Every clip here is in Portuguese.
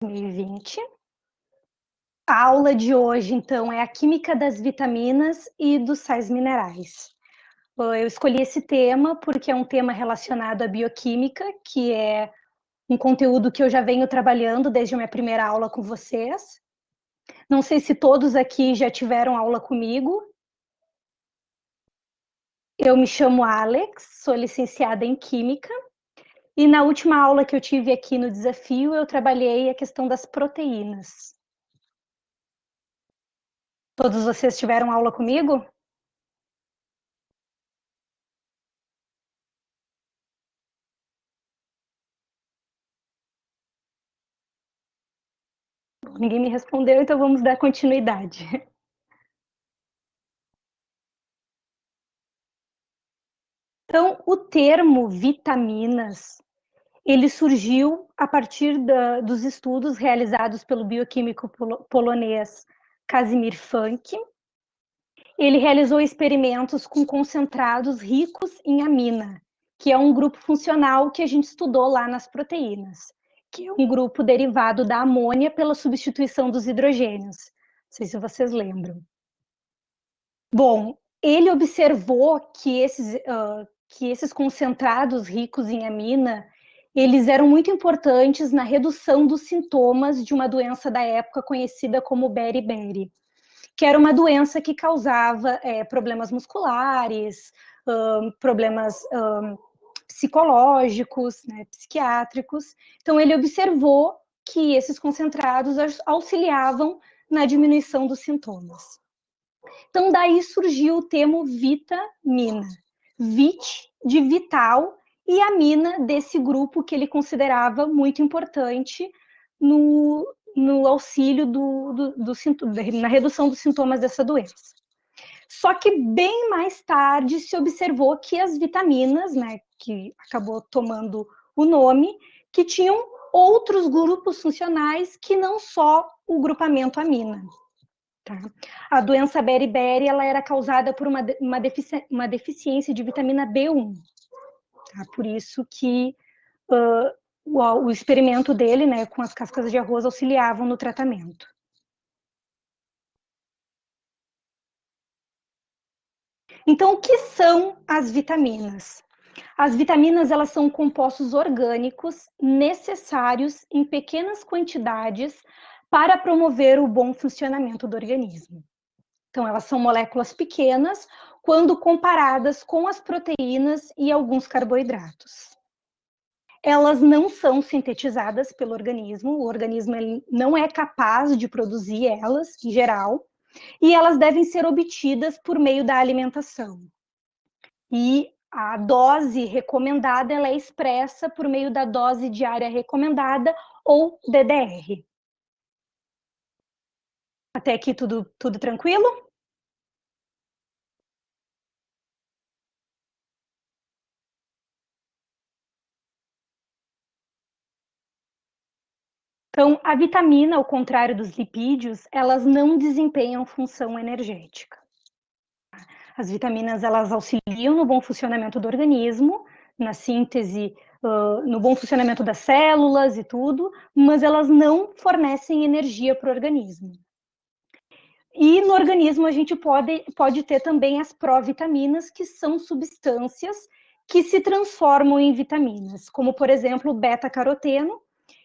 2020. A aula de hoje, então, é a química das vitaminas e dos sais minerais. Eu escolhi esse tema porque é um tema relacionado à bioquímica, que é um conteúdo que eu já venho trabalhando desde a minha primeira aula com vocês. Não sei se todos aqui já tiveram aula comigo. Eu me chamo Alex, sou licenciada em Química, e na última aula que eu tive aqui no desafio, eu trabalhei a questão das proteínas. Todos vocês tiveram aula comigo? Ninguém me respondeu, então vamos dar continuidade. Então, o termo vitaminas, ele surgiu a partir dos estudos realizados pelo bioquímico polonês Casimir Funk. Ele realizou experimentos com concentrados ricos em amina, que é um grupo funcional que a gente estudou lá nas proteínas, que é um grupo derivado da amônia pela substituição dos hidrogênios. Não sei se vocês lembram. Bom, ele observou que esses concentrados ricos em amina, eles eram muito importantes na redução dos sintomas de uma doença da época conhecida como beriberi, que era uma doença que causava problemas musculares, problemas psicológicos, né, psiquiátricos. Então, ele observou que esses concentrados auxiliavam na diminuição dos sintomas. Então, daí surgiu o termo vitamina. Vit, de vital, e a mina desse grupo que ele considerava muito importante no auxílio na redução dos sintomas dessa doença. Só que bem mais tarde se observou que as vitaminas, né, que acabou tomando o nome, que tinham outros grupos funcionais que não só o grupamento amina. Tá? A doença beriberi, ela era causada por uma deficiência de vitamina B1. Tá? Por isso que o experimento dele, né, com as cascas de arroz, auxiliavam no tratamento. Então, o que são as vitaminas? As vitaminas, elas são compostos orgânicos necessários em pequenas quantidades para promover o bom funcionamento do organismo. Então, elas são moléculas pequenas quando comparadas com as proteínas e alguns carboidratos. Elas não são sintetizadas pelo organismo, o organismo não é capaz de produzir elas, em geral, e elas devem ser obtidas por meio da alimentação. E a dose recomendada, ela é expressa por meio da dose diária recomendada, ou DDR. Até aqui tudo tranquilo? Então, a vitamina, ao contrário dos lipídios, elas não desempenham função energética. As vitaminas, elas auxiliam no bom funcionamento do organismo, na síntese, no bom funcionamento das células e tudo, mas elas não fornecem energia para o organismo. E no organismo a gente pode ter também as provitaminas, que são substâncias que se transformam em vitaminas, como, por exemplo, o beta-caroteno,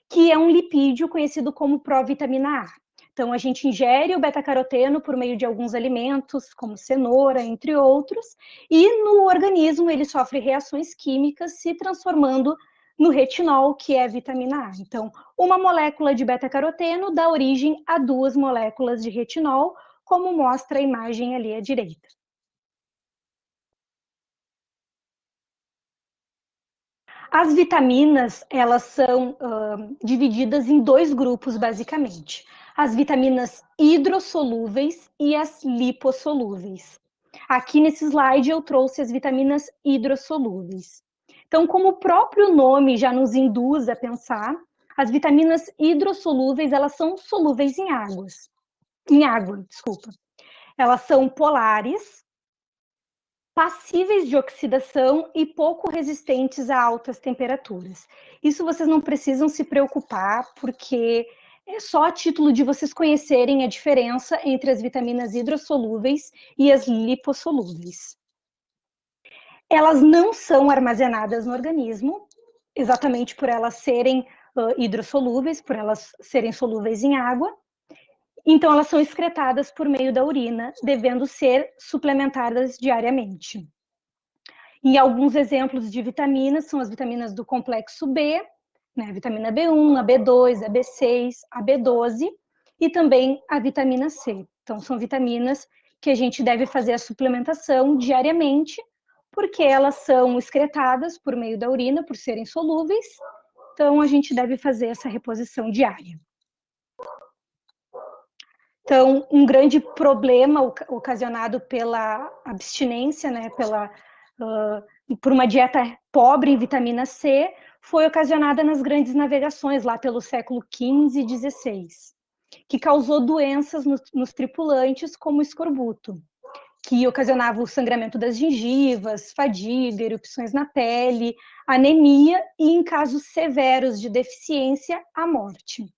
que é um lipídio conhecido como provitamina A. Então, a gente ingere o beta-caroteno por meio de alguns alimentos, como cenoura, entre outros, e no organismo ele sofre reações químicas, se transformando no retinol, que é a vitamina A. Então, uma molécula de beta-caroteno dá origem a 2 moléculas de retinol, como mostra a imagem ali à direita. As vitaminas, elas são divididas em 2 grupos, basicamente. As vitaminas hidrossolúveis e as lipossolúveis. Aqui nesse slide eu trouxe as vitaminas hidrossolúveis. Então, como o próprio nome já nos induz a pensar, as vitaminas hidrossolúveis, elas são solúveis em água. Elas são polares, passíveis de oxidação e pouco resistentes a altas temperaturas. Isso vocês não precisam se preocupar, porque É só a título de vocês conhecerem a diferença entre as vitaminas hidrossolúveis e as lipossolúveis. Elas não são armazenadas no organismo, exatamente por elas serem hidrossolúveis, por elas serem solúveis em água. Então, elas são excretadas por meio da urina, devendo ser suplementadas diariamente. E alguns exemplos de vitaminas são as vitaminas do complexo B, né, a vitamina B1, a B2, a B6, a B12 e também a vitamina C. Então, são vitaminas que a gente deve fazer a suplementação diariamente, porque elas são excretadas por meio da urina, por serem solúveis, então a gente deve fazer essa reposição diária. Então, um grande problema ocasionado pela abstinência, né, por uma dieta pobre em vitamina C, foi ocasionada nas grandes navegações, lá pelo século XV e XVI, que causou doenças nos tripulantes, como escorbuto, que ocasionava o sangramento das gengivas, fadiga, erupções na pele, anemia e, em casos severos de deficiência, a morte.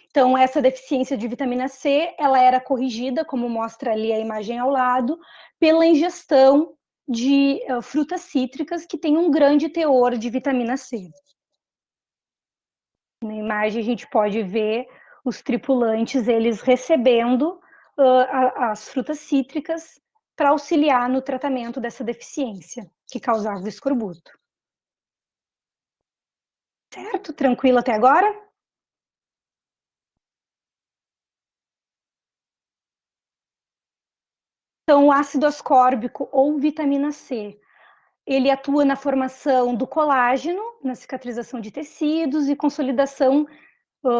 Então, essa deficiência de vitamina C, ela era corrigida, como mostra ali a imagem ao lado, pela ingestão de frutas cítricas que têm um grande teor de vitamina C. Na imagem a gente pode ver os tripulantes, eles recebendo as frutas cítricas para auxiliar no tratamento dessa deficiência que causava o escorbuto. Certo? Tranquilo até agora? Então, o ácido ascórbico ou vitamina C, ele atua na formação do colágeno, na cicatrização de tecidos e consolidação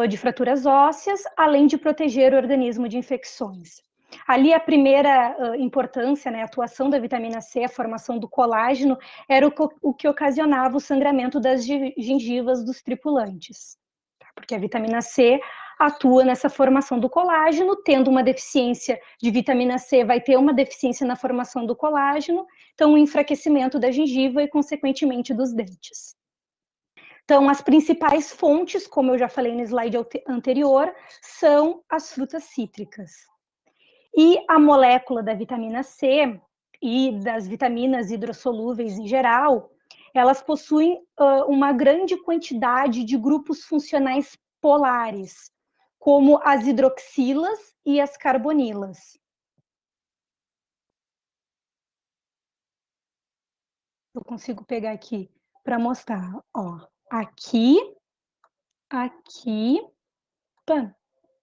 de fraturas ósseas, além de proteger o organismo de infecções. Ali a primeira importância, né, a atuação da vitamina C, a formação do colágeno, era o que ocasionava o sangramento das gengivas dos tripulantes, porque a vitamina C atua nessa formação do colágeno, tendo uma deficiência de vitamina C, vai ter uma deficiência na formação do colágeno, então um enfraquecimento da gengiva e, consequentemente, dos dentes. Então, as principais fontes, como eu já falei no slide anterior, são as frutas cítricas. E a molécula da vitamina C e das vitaminas hidrossolúveis em geral, elas possuem uma grande quantidade de grupos funcionais polares, como as hidroxilas e as carbonilas. Eu consigo pegar aqui para mostrar, ó, aqui, aqui,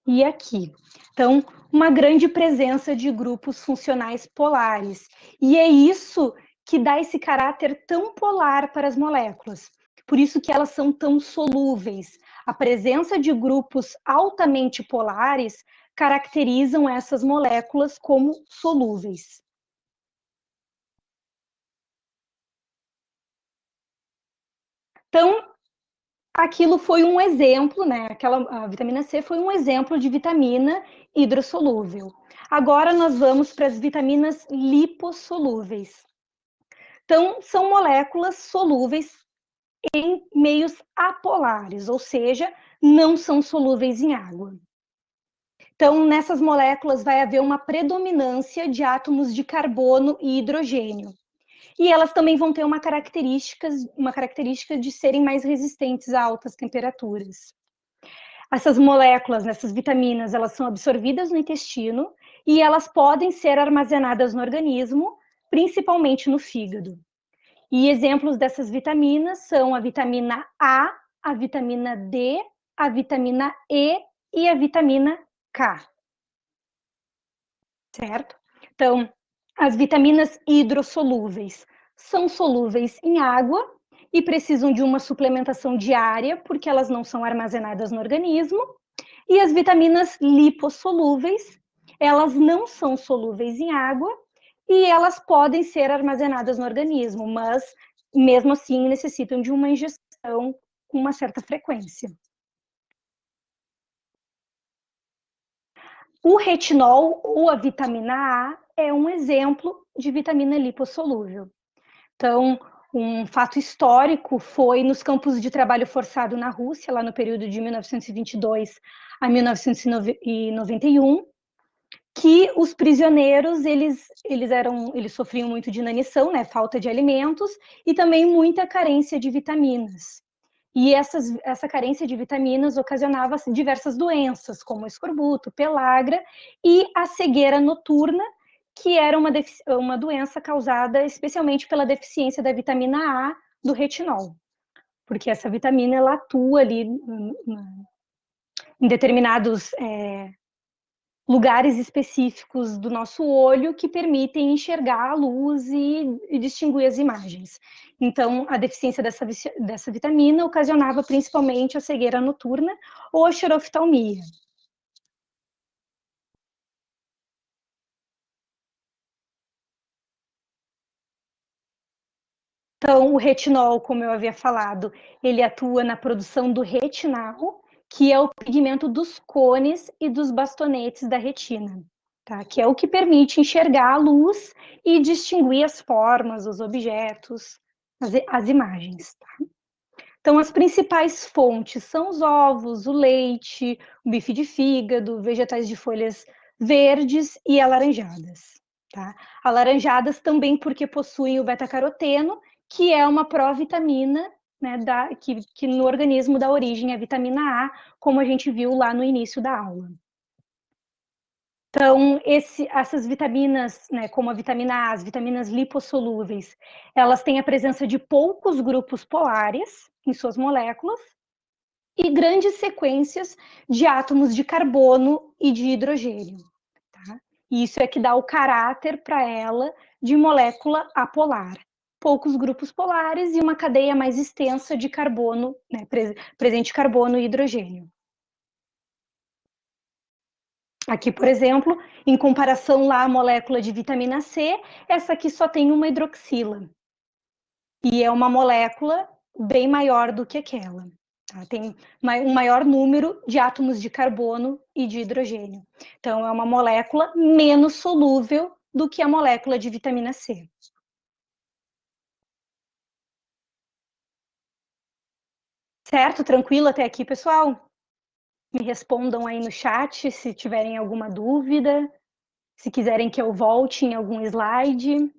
e aqui. Então, uma grande presença de grupos funcionais polares. E é isso que dá esse caráter tão polar para as moléculas. Por isso que elas são tão solúveis. A presença de grupos altamente polares caracterizam essas moléculas como solúveis. Então, aquilo foi um exemplo, né? A vitamina C foi um exemplo de vitamina hidrossolúvel. Agora nós vamos para as vitaminas lipossolúveis. Então, são moléculas solúveis em meios apolares, ou seja, não são solúveis em água. Então, nessas moléculas vai haver uma predominância de átomos de carbono e hidrogênio. E elas também vão ter uma característica de serem mais resistentes a altas temperaturas. Essas moléculas, essas vitaminas, elas são absorvidas no intestino e elas podem ser armazenadas no organismo, principalmente no fígado. E exemplos dessas vitaminas são a vitamina A vitamina D, a vitamina E e a vitamina K. Certo? Então, as vitaminas hidrossolúveis são solúveis em água e precisam de uma suplementação diária, porque elas não são armazenadas no organismo. E as vitaminas lipossolúveis, elas não são solúveis em água e elas podem ser armazenadas no organismo, mas mesmo assim necessitam de uma ingestão com uma certa frequência. O retinol ou a vitamina A é um exemplo de vitamina lipossolúvel. Então, Um fato histórico foi nos campos de trabalho forçado na Rússia, lá no período de 1922 a 1991, que os prisioneiros, eles sofriam muito de inanição, né, falta de alimentos, e também muita carência de vitaminas. E essa carência de vitaminas ocasionava diversas doenças, como escorbuto, pellagra e a cegueira noturna, que era uma doença causada especialmente pela deficiência da vitamina A do retinol, porque essa vitamina ela atua ali em determinados lugares específicos do nosso olho que permitem enxergar a luz e distinguir as imagens. Então, a deficiência dessa vitamina ocasionava principalmente a cegueira noturna ou a xeroftalmia. Então, o retinol, como eu havia falado, ele atua na produção do retinal, que é o pigmento dos cones e dos bastonetes da retina, tá? Que é o que permite enxergar a luz e distinguir as formas, os objetos, as imagens. Tá? Então, as principais fontes são os ovos, o leite, o bife de fígado, vegetais de folhas verdes e alaranjadas. Tá? Alaranjadas também porque possuem o beta-caroteno, que é uma provitamina, né, que no organismo dá origem à vitamina A, como a gente viu lá no início da aula. Então, essas vitaminas, né, como a vitamina A, as vitaminas lipossolúveis, elas têm a presença de poucos grupos polares em suas moléculas e grandes sequências de átomos de carbono e de hidrogênio. Tá? E isso é que dá o caráter para ela de molécula apolar. Poucos grupos polares e uma cadeia mais extensa de carbono, né, presente carbono e hidrogênio. Aqui, por exemplo, em comparação lá à molécula de vitamina C, essa aqui só tem uma hidroxila. E é uma molécula bem maior do que aquela. Tá? Tem um maior número de átomos de carbono e de hidrogênio. Então, é uma molécula menos solúvel do que a molécula de vitamina C. Certo? Tranquilo até aqui, pessoal? Me respondam aí no chat se tiverem alguma dúvida, se quiserem que eu volte em algum slide.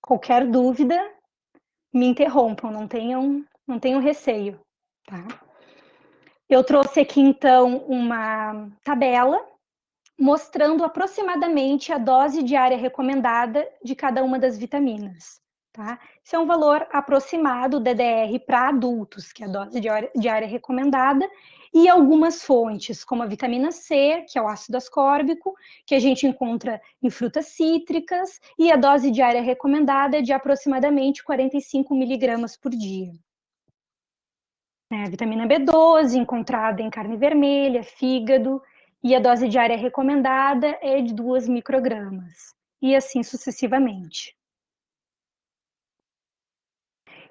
Qualquer dúvida, me interrompam, não tenham receio, tá? Eu trouxe aqui, então, uma tabela mostrando aproximadamente a dose diária recomendada de cada uma das vitaminas. Tá? Esse é um valor aproximado, DDR, para adultos, que é a dose diária recomendada, e algumas fontes, como a vitamina C, que é o ácido ascórbico, que a gente encontra em frutas cítricas, e a dose diária recomendada é de aproximadamente 45 miligramas por dia. A vitamina B12, encontrada em carne vermelha, fígado, e a dose diária recomendada é de 2 microgramas, e assim sucessivamente.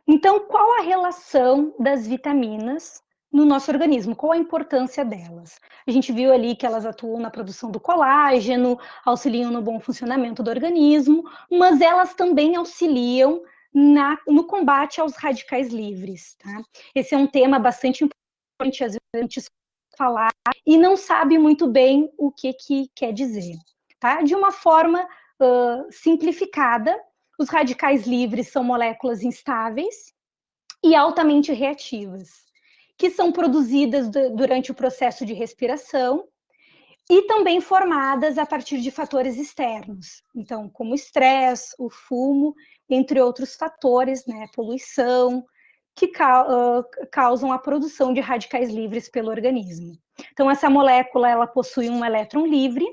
Então, qual a relação das vitaminas no nosso organismo? Qual a importância delas? A gente viu ali que elas atuam na produção do colágeno, auxiliam no bom funcionamento do organismo, mas elas também auxiliam no combate aos radicais livres. Tá? Esse é um tema bastante importante, às vezes a gente falar e não sabe muito bem o que quer dizer. Tá? De uma forma simplificada, os radicais livres são moléculas instáveis e altamente reativas, que são produzidas durante o processo de respiração e também formadas a partir de fatores externos, então, como o estresse, o fumo, entre outros fatores, né, poluição, que causam a produção de radicais livres pelo organismo. Então, essa molécula, ela possui um elétron livre,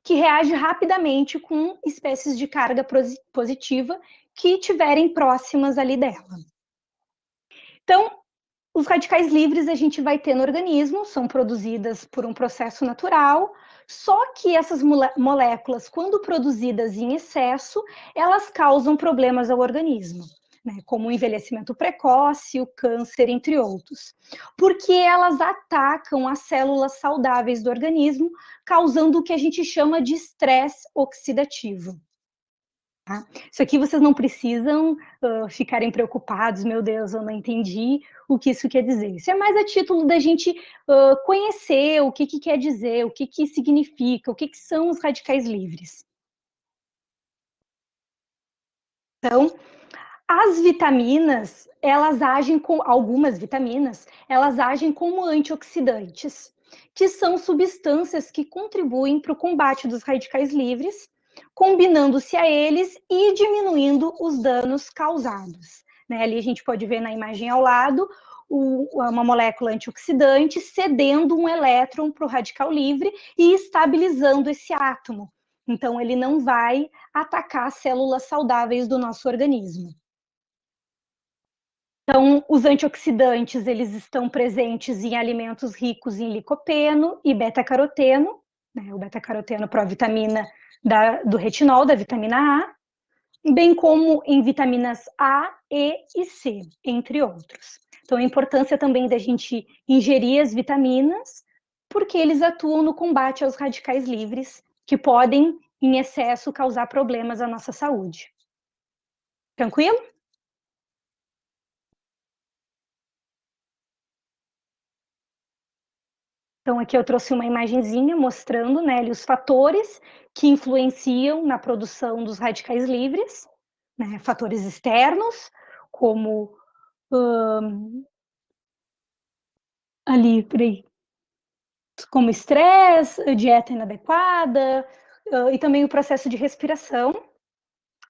que reage rapidamente com espécies de carga positiva que estiverem próximas ali dela. Então, os radicais livres a gente vai ter no organismo, são produzidas por um processo natural, só que essas moléculas, quando produzidas em excesso, elas causam problemas ao organismo. né, como o envelhecimento precoce, o câncer, entre outros, porque elas atacam as células saudáveis do organismo, causando o que a gente chama de estresse oxidativo. Tá? Isso aqui vocês não precisam ficarem preocupados, meu Deus, eu não entendi o que isso quer dizer. Isso é mais a título da gente conhecer o que quer dizer, o que significa, o que são os radicais livres. Então, as vitaminas, elas agem com algumas vitaminas, elas agem como antioxidantes, que são substâncias que contribuem para o combate dos radicais livres, combinando-se a eles e diminuindo os danos causados. Né? Ali a gente pode ver na imagem ao lado uma molécula antioxidante cedendo um elétron para o radical livre e estabilizando esse átomo. Então, ele não vai atacar células saudáveis do nosso organismo. Então, os antioxidantes, eles estão presentes em alimentos ricos em licopeno e beta-caroteno, né, o beta-caroteno provitamina do retinol, da vitamina A, bem como em vitaminas A, E e C, entre outros. Então, a importância também da gente ingerir as vitaminas, porque eles atuam no combate aos radicais livres, que podem, em excesso, causar problemas à nossa saúde. Tranquilo? Então, aqui eu trouxe uma imagenzinha mostrando, né, os fatores que influenciam na produção dos radicais livres, né, fatores externos, como ali, como estresse, dieta inadequada, e também o processo de respiração,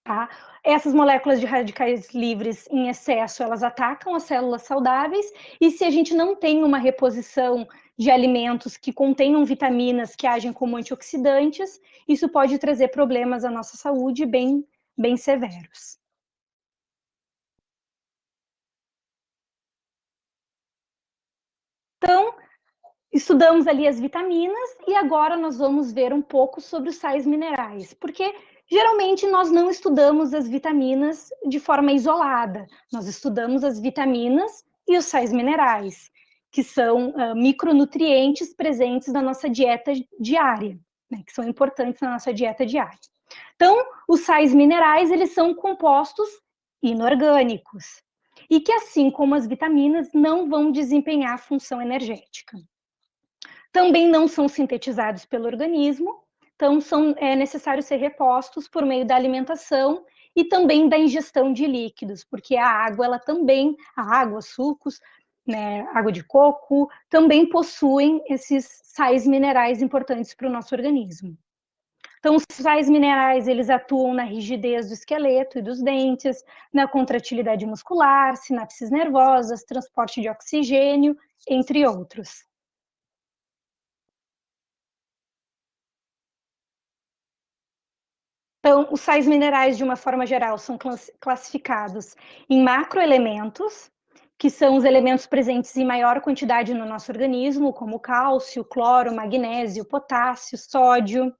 tá? Essas moléculas de radicais livres em excesso, elas atacam as células saudáveis, e se a gente não tem uma reposição de alimentos que contenham vitaminas que agem como antioxidantes, isso pode trazer problemas à nossa saúde bem severos. Então, estudamos ali as vitaminas e agora nós vamos ver um pouco sobre os sais minerais, porque geralmente nós não estudamos as vitaminas de forma isolada, nós estudamos as vitaminas e os sais minerais, que são micronutrientes presentes na nossa dieta diária, né, que são importantes na nossa dieta diária. Então, os sais minerais, eles são compostos inorgânicos, e que, assim como as vitaminas, não vão desempenhar função energética. Também não são sintetizados pelo organismo, então é necessário ser repostos por meio da alimentação e também da ingestão de líquidos, porque a água, a água, sucos, né, água de coco, também possuem esses sais minerais importantes para o nosso organismo. Então, os sais minerais, eles atuam na rigidez do esqueleto e dos dentes, na contratilidade muscular, sinapses nervosas, transporte de oxigênio, entre outros. Então, os sais minerais, de uma forma geral, são classificados em macroelementos, que são os elementos presentes em maior quantidade no nosso organismo, como cálcio, cloro, magnésio, potássio, sódio.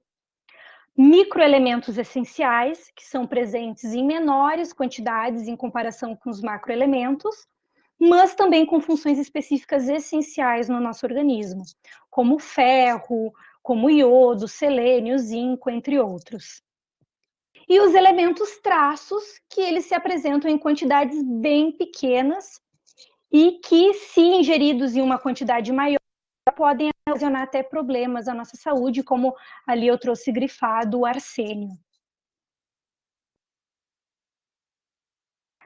Microelementos essenciais, que são presentes em menores quantidades em comparação com os macroelementos, mas também com funções específicas essenciais no nosso organismo, como ferro, como iodo, selênio, zinco, entre outros. E os elementos traços, que eles se apresentam em quantidades bem pequenas e que, se ingeridos em uma quantidade maior, podem ocasionar até problemas à nossa saúde, como ali eu trouxe grifado o arsênio.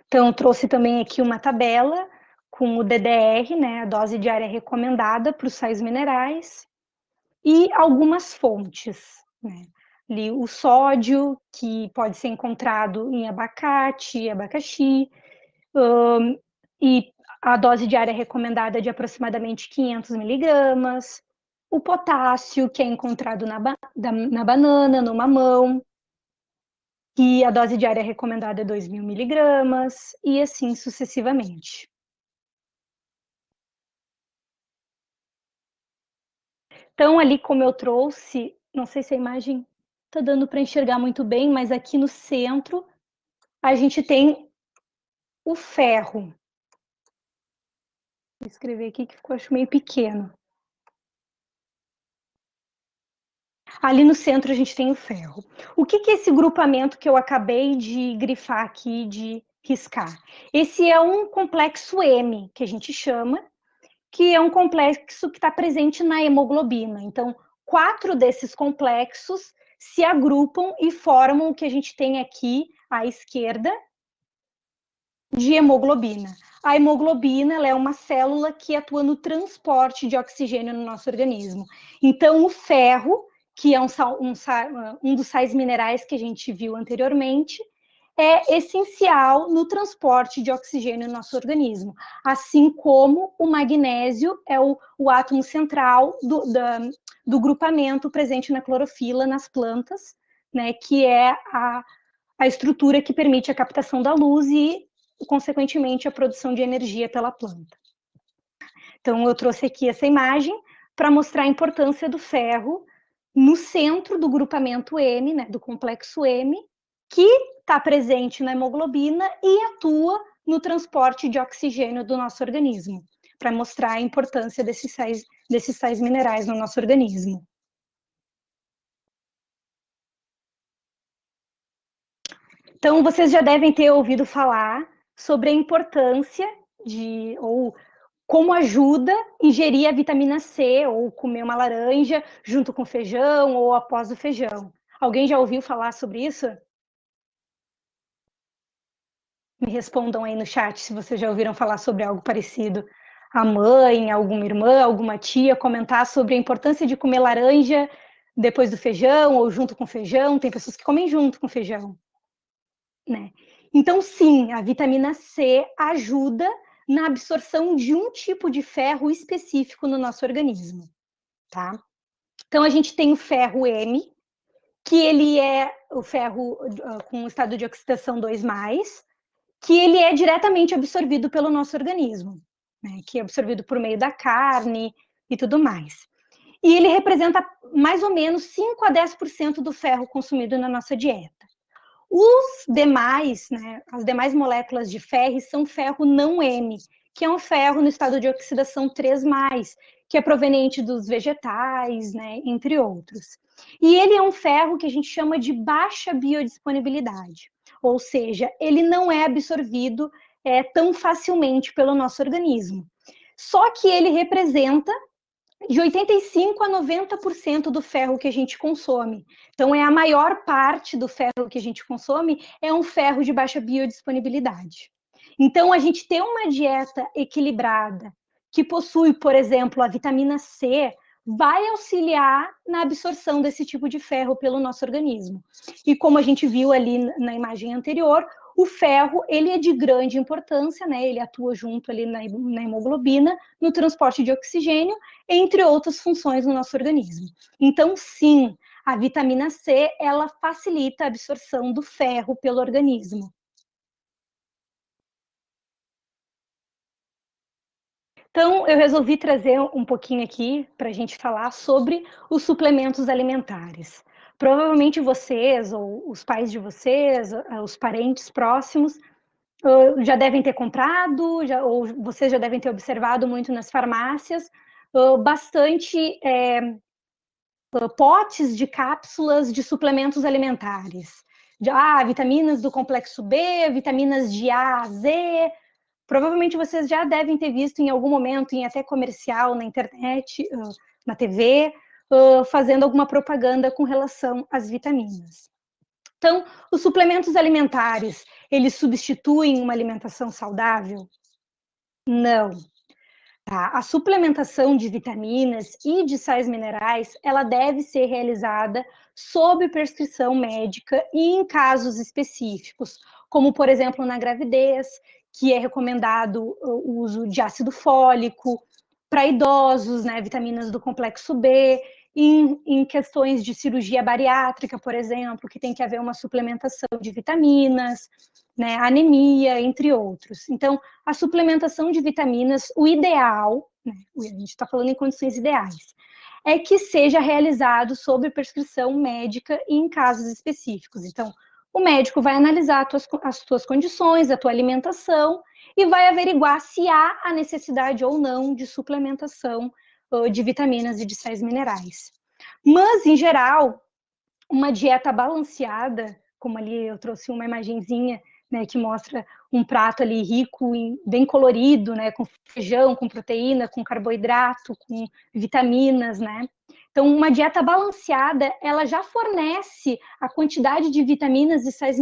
Então, eu trouxe também aqui uma tabela com o DDR, né, a dose diária recomendada para os sais minerais, e algumas fontes, né? Ali o sódio, que pode ser encontrado em abacate, abacaxi, e a dose diária recomendada é de aproximadamente 500 miligramas, o potássio, que é encontrado na banana, no mamão, que a dose diária recomendada é 2.000 miligramas, e assim sucessivamente. Então, ali como eu trouxe, não sei se a imagem está dando para enxergar muito bem, mas aqui no centro a gente tem o ferro. Vou escrever aqui que ficou, acho, meio pequeno. Ali no centro a gente tem o ferro. O que é esse grupamento que eu acabei de grifar aqui, de riscar? Esse é um complexo M, que a gente chama, que é um complexo que está presente na hemoglobina. Então, 4 desses complexos se agrupam e formam o que a gente tem aqui à esquerda de hemoglobina. A hemoglobina ela é uma célula que atua no transporte de oxigênio no nosso organismo. Então, o ferro, que é um dos sais minerais que a gente viu anteriormente, é essencial no transporte de oxigênio no nosso organismo, assim como o magnésio é o átomo central do grupamento presente na clorofila nas plantas, né, que é a estrutura que permite a captação da luz e, consequentemente, a produção de energia pela planta. Então, eu trouxe aqui essa imagem para mostrar a importância do ferro no centro do grupamento M, né, do complexo M, que está presente na hemoglobina e atua no transporte de oxigênio do nosso organismo, para mostrar a importância desses sais minerais no nosso organismo. Então, vocês já devem ter ouvido falar sobre a importância ou como ajuda ingerir a vitamina C ou comer uma laranja junto com feijão ou após o feijão. Alguém já ouviu falar sobre isso? Me respondam aí no chat se vocês já ouviram falar sobre algo parecido. A mãe, alguma irmã, alguma tia comentar sobre a importância de comer laranja depois do feijão ou junto com feijão. Tem pessoas que comem junto com feijão, né? Então, sim, a vitamina C ajuda na absorção de um tipo de ferro específico no nosso organismo, tá? Então, a gente tem o ferro M, que ele é o ferro com estado de oxidação 2+, que ele é diretamente absorvido pelo nosso organismo, né? Que é absorvido por meio da carne e tudo mais. E ele representa mais ou menos 5 a 10% do ferro consumido na nossa dieta. Os demais, né, as demais moléculas de ferro são ferro não M, que é um ferro no estado de oxidação 3+, que é proveniente dos vegetais, né, entre outros. E ele é um ferro que a gente chama de baixa biodisponibilidade, ou seja, ele não é absorvido tão facilmente pelo nosso organismo. Só que ele representa de 85% a 90% do ferro que a gente consome. Então, é a maior parte do ferro que a gente consome é um ferro de baixa biodisponibilidade. Então, a gente ter uma dieta equilibrada, que possui, por exemplo, a vitamina C, vai auxiliar na absorção desse tipo de ferro pelo nosso organismo. E como a gente viu ali na imagem anterior, o ferro, ele é de grande importância, né? Ele atua junto ali na hemoglobina, no transporte de oxigênio, entre outras funções no nosso organismo. Então, sim, a vitamina C, ela facilita a absorção do ferro pelo organismo. Então, eu resolvi trazer um pouquinho aqui para a gente falar sobre os suplementos alimentares. Provavelmente vocês, ou os pais de vocês, os parentes próximos, já devem ter comprado, ou vocês já devem ter observado muito nas farmácias, bastante potes de cápsulas de suplementos alimentares. Vitaminas do complexo B, vitaminas de A a Z. Provavelmente vocês já devem ter visto em algum momento, em até comercial, na internet, na TV, fazendo alguma propaganda com relação às vitaminas. Então, os suplementos alimentares, eles substituem uma alimentação saudável? Não. Tá? A suplementação de vitaminas e de sais minerais, ela deve ser realizada sob prescrição médica e em casos específicos, como, por exemplo, na gravidez, que é recomendado o uso de ácido fólico, para idosos, né, vitaminas do complexo B, em questões de cirurgia bariátrica, por exemplo, que tem que haver uma suplementação de vitaminas, né, anemia, entre outros. Então, a suplementação de vitaminas, o ideal, né, a gente está falando em condições ideais, é que seja realizado sob prescrição médica e em casos específicos. Então, o médico vai analisar as tuas condições, a tua alimentação, e vai averiguar se há a necessidade ou não de suplementação de vitaminas e de sais minerais. Mas, em geral, uma dieta balanceada, como ali eu trouxe uma imagenzinha, né, que mostra um prato ali rico, bem colorido, né, com feijão, com proteína, com carboidrato, com vitaminas, né? Então, uma dieta balanceada, ela já fornece a quantidade de vitaminas e sais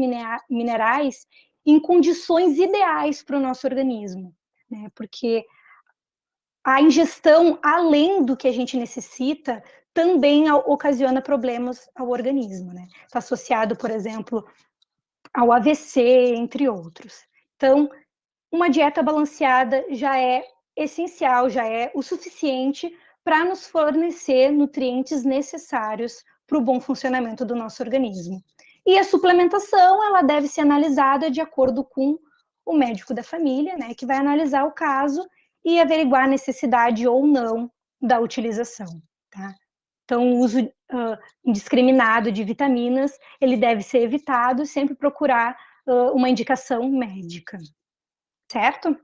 minerais em condições ideais para o nosso organismo, né? Porque a ingestão além do que a gente necessita também ocasiona problemas ao organismo, né? Está associado, por exemplo, ao AVC, entre outros. Então, uma dieta balanceada já é essencial, já é o suficiente para nos fornecer nutrientes necessários para o bom funcionamento do nosso organismo. E a suplementação, ela deve ser analisada de acordo com o médico da família, né, que vai analisar o caso e averiguar a necessidade ou não da utilização, tá? Então, o uso indiscriminado de vitaminas, ele deve ser evitado, sempre procurar uma indicação médica, certo?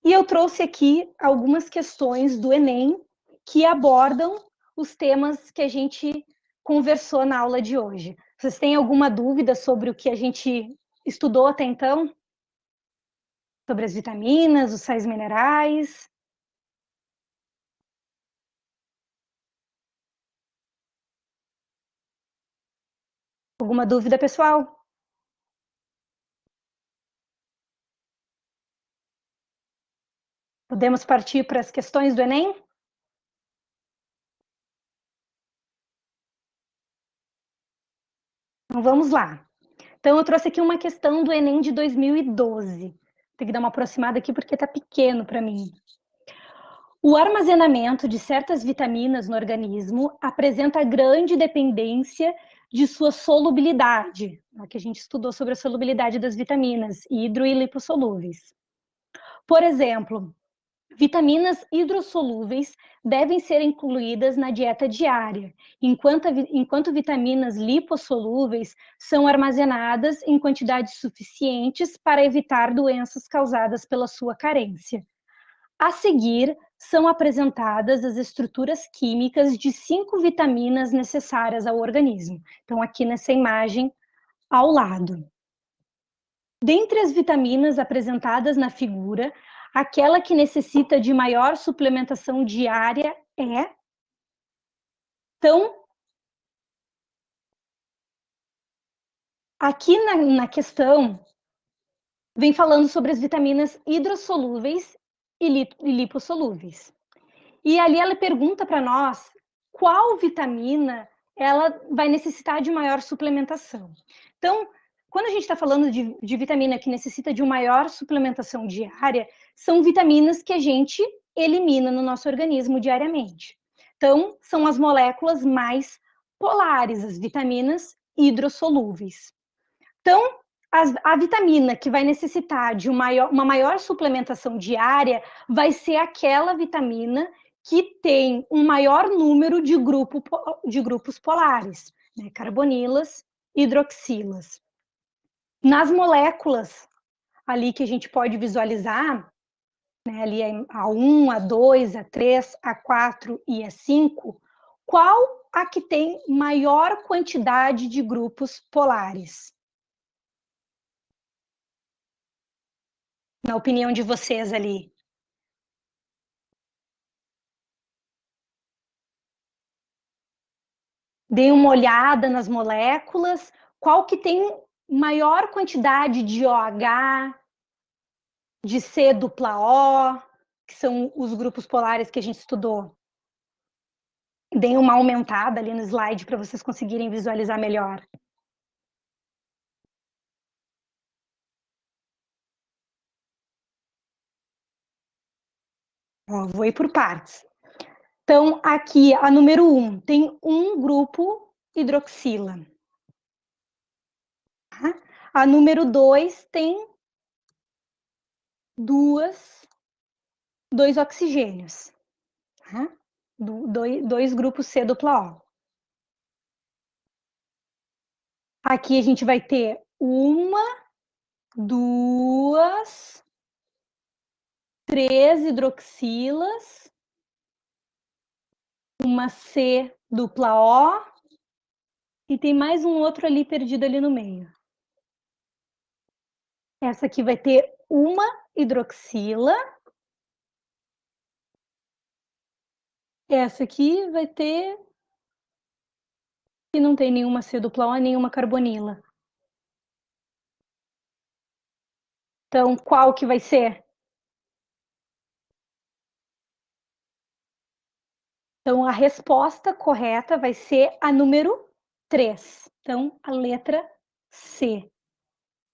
E eu trouxe aqui algumas questões do Enem que abordam os temas que a gente conversou na aula de hoje. Vocês têm alguma dúvida sobre o que a gente estudou até então? Sobre as vitaminas, os sais minerais? Alguma dúvida, pessoal? Podemos partir para as questões do Enem? Então vamos lá. Então eu trouxe aqui uma questão do Enem de 2012. Tem que dar uma aproximada aqui porque está pequeno para mim. O armazenamento de certas vitaminas no organismo apresenta grande dependência de sua solubilidade, que a gente estudou sobre a solubilidade das vitaminas, hidro e lipossolúveis. Por exemplo, vitaminas hidrossolúveis devem ser incluídas na dieta diária, enquanto vitaminas lipossolúveis são armazenadas em quantidades suficientes para evitar doenças causadas pela sua carência. A seguir, são apresentadas as estruturas químicas de 5 vitaminas necessárias ao organismo. Então, aqui nessa imagem ao lado. Dentre as vitaminas apresentadas na figura, aquela que necessita de maior suplementação diária é. Então, aqui na questão, vem falando sobre as vitaminas hidrossolúveis e lipossolúveis. E ali ela pergunta para nós qual vitamina ela vai necessitar de maior suplementação. Então, quando a gente está falando de vitamina que necessita de uma maior suplementação diária, são vitaminas que a gente elimina no nosso organismo diariamente. Então, são as moléculas mais polares, as vitaminas hidrossolúveis. Então, a vitamina que vai necessitar de uma maior suplementação diária vai ser aquela vitamina que tem um maior número de grupos polares, né? Carbonilas, hidroxilas. Nas moléculas ali que a gente pode visualizar, né, ali a 1, a 2, a 3, a 4 e a 5, qual a que tem maior quantidade de grupos polares? Na opinião de vocês ali. Dei uma olhada nas moléculas, qual que tem maior quantidade de OH, de C dupla O, que são os grupos polares que a gente estudou. Dei uma aumentada ali no slide para vocês conseguirem visualizar melhor. Ó, vou ir por partes. Então, aqui, a número 1 tem um grupo hidroxila. A número 2 tem dois oxigênios. Dois grupos C dupla O. Aqui a gente vai ter 1, 2, 3 hidroxilas, uma C dupla O, e tem mais um outro ali perdido ali no meio. Essa aqui vai ter uma hidroxila. Essa aqui vai ter... E não tem nenhuma C dupla O, nenhuma carbonila. Então, qual que vai ser? Então, a resposta correta vai ser a número 3. Então, a letra C,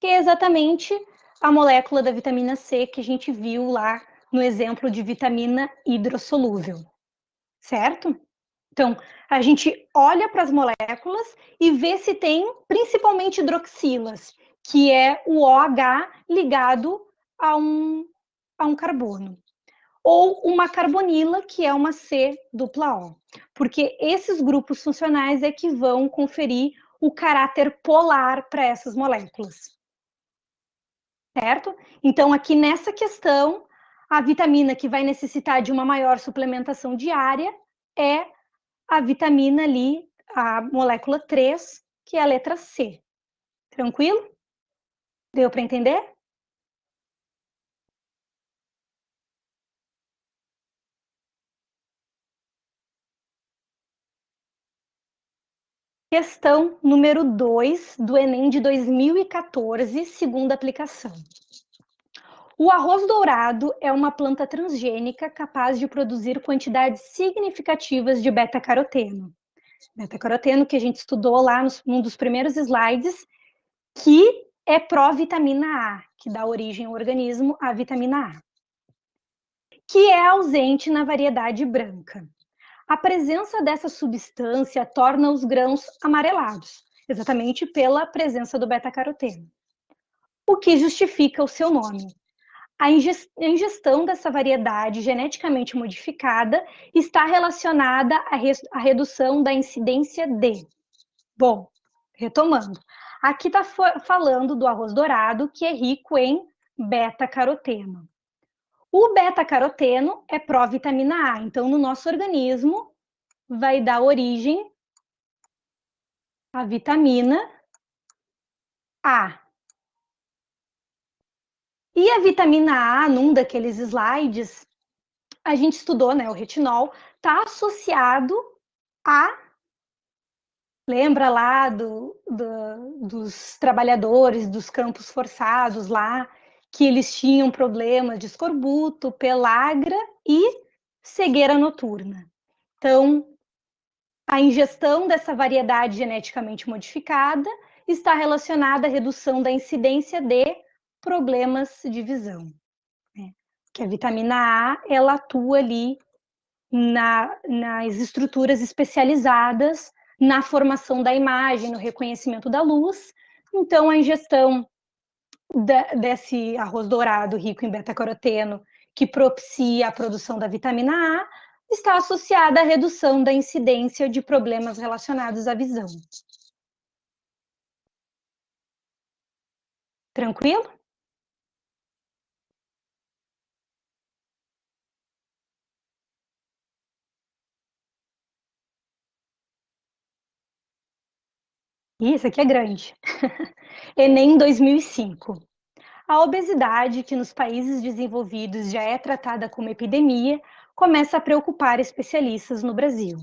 que é exatamente a molécula da vitamina C que a gente viu lá no exemplo de vitamina hidrossolúvel, certo? Então, a gente olha para as moléculas e vê se tem principalmente hidroxilas, que é o OH ligado a um carbono, ou uma carbonila, que é uma C dupla O, porque esses grupos funcionais é que vão conferir o caráter polar para essas moléculas, certo? Então, aqui nessa questão, a vitamina que vai necessitar de uma maior suplementação diária é a vitamina ali, a molécula 3, que é a letra C. Tranquilo? Deu para entender? Questão número 2 do Enem de 2014, segunda aplicação. O arroz dourado é uma planta transgênica capaz de produzir quantidades significativas de beta-caroteno. Beta-caroteno que a gente estudou lá num dos primeiros slides, que é pró-vitamina A, que dá origem ao organismo à vitamina A, que é ausente na variedade branca. A presença dessa substância torna os grãos amarelados, exatamente pela presença do beta-caroteno, o que justifica o seu nome. A ingestão dessa variedade geneticamente modificada está relacionada à redução da incidência de... Bom, retomando, aqui está falando do arroz dourado, que é rico em beta-caroteno. O beta-caroteno é pró-vitamina A, então no nosso organismo vai dar origem à vitamina A. E a vitamina A, num daqueles slides, a gente estudou, né, o retinol, está associado a... Lembra lá dos trabalhadores dos campos forçados lá, que eles tinham problemas de escorbuto, pellagra e cegueira noturna. Então, a ingestão dessa variedade geneticamente modificada está relacionada à redução da incidência de problemas de visão, né? Que a vitamina A, ela atua ali nas estruturas especializadas na formação da imagem, no reconhecimento da luz. Então, a ingestão desse arroz dourado rico em beta-caroteno, que propicia a produção da vitamina A, está associada à redução da incidência de problemas relacionados à visão. Tranquilo? Isso aqui é grande. Enem 2005. A obesidade, que nos países desenvolvidos já é tratada como epidemia, começa a preocupar especialistas no Brasil.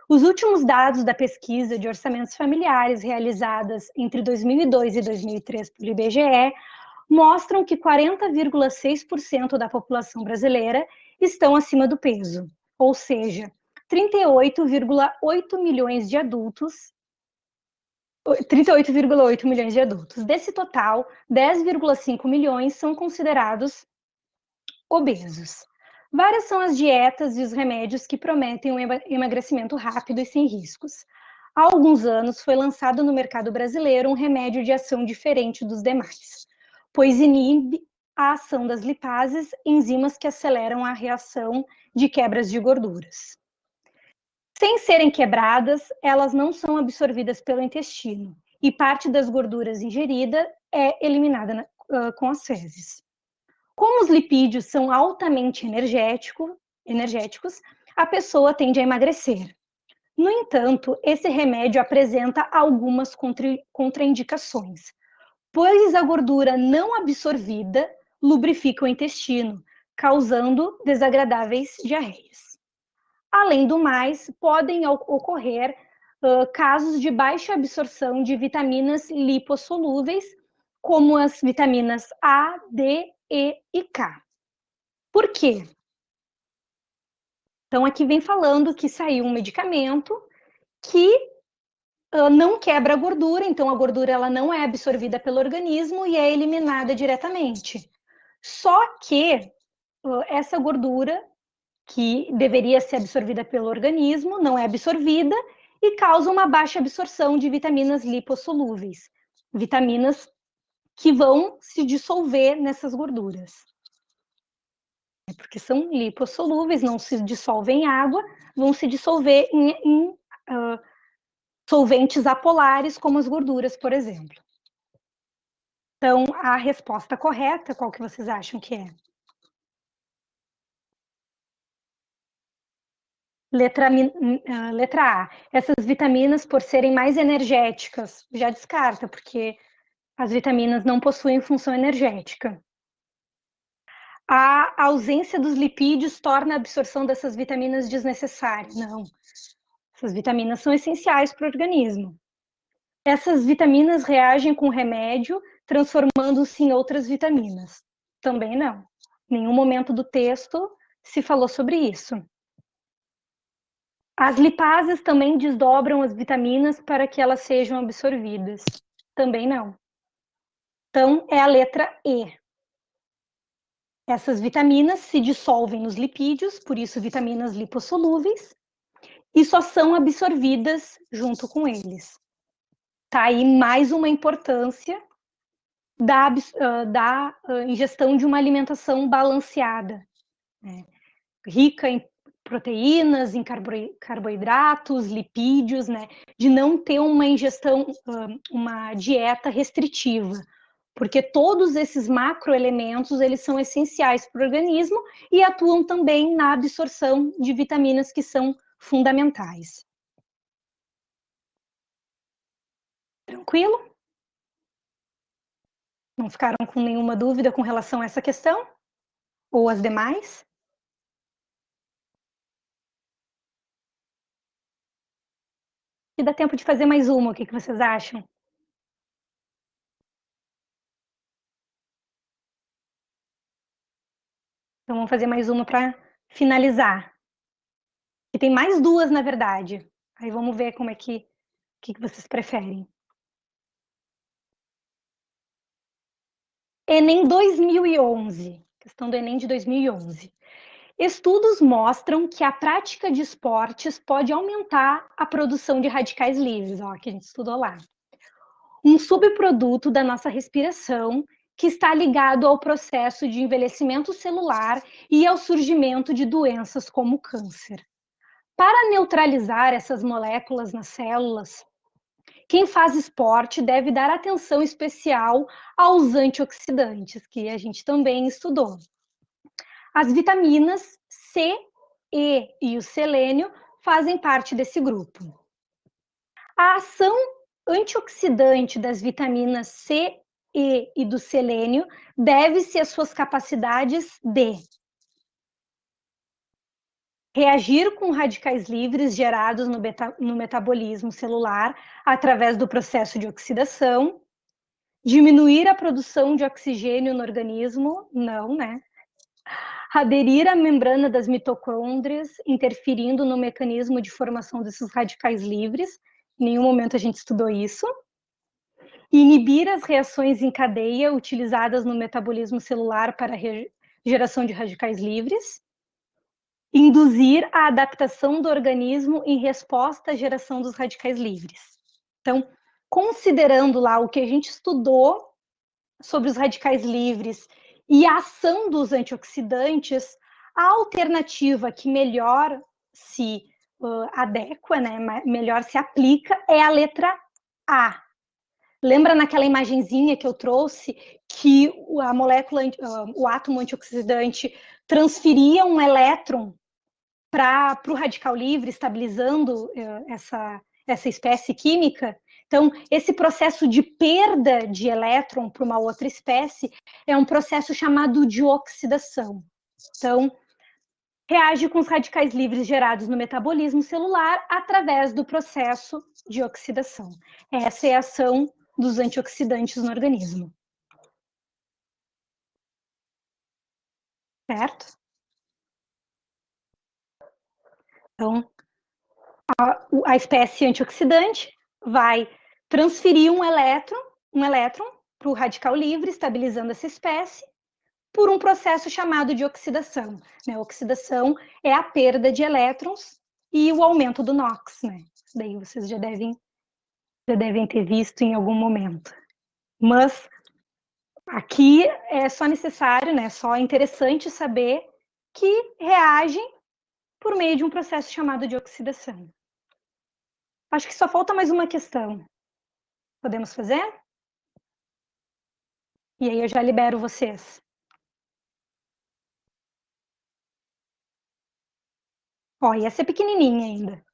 Os últimos dados da pesquisa de orçamentos familiares realizadas entre 2002 e 2003 pelo IBGE mostram que 40,6% da população brasileira estão acima do peso, ou seja, 38,8 milhões de adultos 38,8 milhões de adultos. Desse total, 10,5 milhões são considerados obesos. Várias são as dietas e os remédios que prometem um emagrecimento rápido e sem riscos. Há alguns anos foi lançado no mercado brasileiro um remédio de ação diferente dos demais, pois inibe a ação das lipases, enzimas que aceleram a reação de quebras de gorduras. Sem serem quebradas, elas não são absorvidas pelo intestino e parte das gorduras ingerida é eliminada com as fezes. Como os lipídios são altamente energéticos, a pessoa tende a emagrecer. No entanto, esse remédio apresenta algumas contraindicações, pois a gordura não absorvida lubrifica o intestino, causando desagradáveis diarreias. Além do mais, podem ocorrer casos de baixa absorção de vitaminas lipossolúveis, como as vitaminas A, D, E e K. Por quê? Então, aqui vem falando que saiu um medicamento que não quebra a gordura, então a gordura ela não é absorvida pelo organismo e é eliminada diretamente. Só que essa gordura que deveria ser absorvida pelo organismo não é absorvida e causa uma baixa absorção de vitaminas lipossolúveis, vitaminas que vão se dissolver nessas gorduras. Porque são lipossolúveis, não se dissolvem em água, vão se dissolver em solventes apolares, como as gorduras, por exemplo. Então, a resposta correta, qual que vocês acham que é? Letra A. Essas vitaminas, por serem mais energéticas, já descarta, porque as vitaminas não possuem função energética. A ausência dos lipídios torna a absorção dessas vitaminas desnecessária. Não. Essas vitaminas são essenciais para o organismo. Essas vitaminas reagem com o remédio, transformando-se em outras vitaminas. Também não. Em nenhum momento do texto se falou sobre isso. As lipases também desdobram as vitaminas para que elas sejam absorvidas. Também não. Então, é a letra E. Essas vitaminas se dissolvem nos lipídios, por isso vitaminas lipossolúveis, e só são absorvidas junto com eles. Tá aí mais uma importância da ingestão de uma alimentação balanceada, né? Rica em proteínas, em carboidratos, lipídios, né? De não ter uma ingestão, uma dieta restritiva, porque todos esses macroelementos, eles são essenciais para o organismo e atuam também na absorção de vitaminas que são fundamentais. Tranquilo? Não ficaram com nenhuma dúvida com relação a essa questão? Ou as demais? E dá tempo de fazer mais uma, o que vocês acham? Então vamos fazer mais uma para finalizar. E tem mais duas, na verdade. Aí vamos ver como é que vocês preferem. Enem 2011, questão do Enem de 2011. Estudos mostram que a prática de esportes pode aumentar a produção de radicais livres, ó, que a gente estudou lá. Um subproduto da nossa respiração que está ligado ao processo de envelhecimento celular e ao surgimento de doenças como câncer. Para neutralizar essas moléculas nas células, quem faz esporte deve dar atenção especial aos antioxidantes, que a gente também estudou. As vitaminas C, E e o selênio fazem parte desse grupo. A ação antioxidante das vitaminas C, E do selênio deve-se às suas capacidades de reagir com radicais livres gerados no metabolismo celular através do processo de oxidação, diminuir a produção de oxigênio no organismo, não, né? Aderir à membrana das mitocôndrias, interferindo no mecanismo de formação desses radicais livres, em nenhum momento a gente estudou isso. Inibir as reações em cadeia utilizadas no metabolismo celular para a geração de radicais livres. Induzir a adaptação do organismo em resposta à geração dos radicais livres. Então, considerando lá o que a gente estudou sobre os radicais livres e a ação dos antioxidantes, a alternativa que melhor se adequa, né, melhor se aplica, é a letra A. Lembra naquela imagenzinha que eu trouxe que a molécula, o átomo antioxidante transferia um elétron para o radical livre, estabilizando essa espécie química? Então, esse processo de perda de elétron para uma outra espécie é um processo chamado de oxidação. Então, reage com os radicais livres gerados no metabolismo celular através do processo de oxidação. Essa é a ação dos antioxidantes no organismo. Certo? Então, a espécie antioxidante vai transferir um elétron para o radical livre, estabilizando essa espécie, por um processo chamado de oxidação. Né? Oxidação é a perda de elétrons e o aumento do NOx. Né? Isso daí vocês já devem ter visto em algum momento. Mas aqui é só necessário, né, só interessante saber que reagem por meio de um processo chamado de oxidação. Acho que só falta mais uma questão. Podemos fazer? E aí eu já libero vocês. Ó, e essa é pequenininha ainda.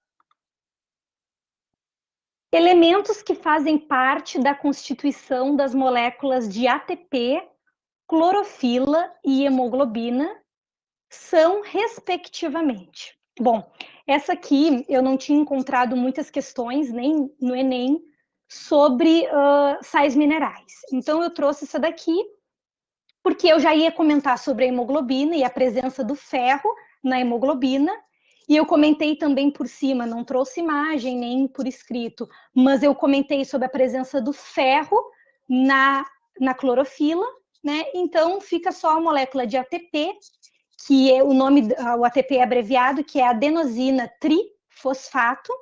Elementos que fazem parte da constituição das moléculas de ATP, clorofila e hemoglobina são, respectivamente. Bom, essa aqui eu não tinha encontrado muitas questões, nem no Enem, sobre sais minerais. Então, eu trouxe essa daqui, porque eu já ia comentar sobre a hemoglobina e a presença do ferro na hemoglobina, e eu comentei também por cima, não trouxe imagem nem por escrito, mas eu comentei sobre a presença do ferro na clorofila, né? Então, fica só a molécula de ATP, que é o ATP é abreviado, que é adenosina trifosfato.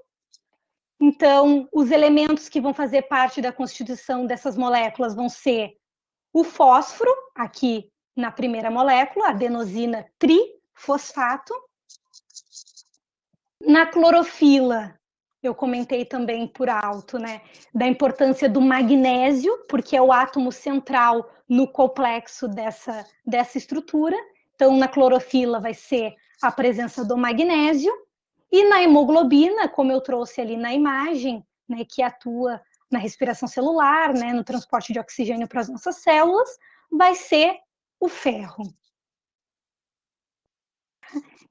Então, os elementos que vão fazer parte da constituição dessas moléculas vão ser o fósforo, aqui na primeira molécula, adenosina trifosfato. Na clorofila, eu comentei também por alto, né, da importância do magnésio, porque é o átomo central no complexo dessa estrutura. Então, na clorofila vai ser a presença do magnésio. E na hemoglobina, como eu trouxe ali na imagem, né, que atua na respiração celular, né, no transporte de oxigênio para as nossas células, vai ser o ferro.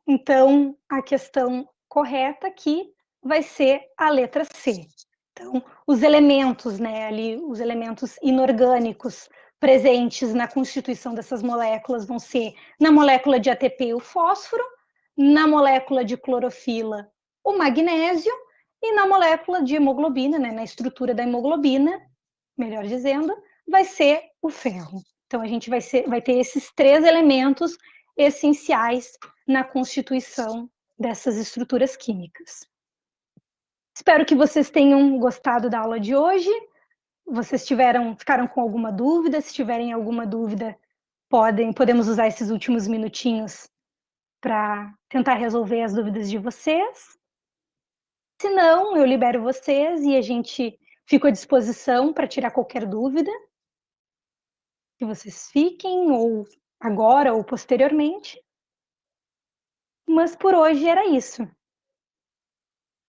Então, a questão correta aqui vai ser a letra C. Então, os elementos, né, ali, os elementos inorgânicos presentes na constituição dessas moléculas vão ser, na molécula de ATP, o fósforo, na molécula de clorofila, o magnésio, e na molécula de hemoglobina, né, na estrutura da hemoglobina, melhor dizendo, vai ser o ferro. Então, a gente vai ter esses três elementos essenciais na constituição dessas estruturas químicas. Espero que vocês tenham gostado da aula de hoje. Vocês ficaram com alguma dúvida? Se tiverem alguma dúvida, podemos usar esses últimos minutinhos para tentar resolver as dúvidas de vocês. Se não, eu libero vocês e a gente fica à disposição para tirar qualquer dúvida que vocês fiquem, ou agora ou posteriormente. Mas por hoje era isso.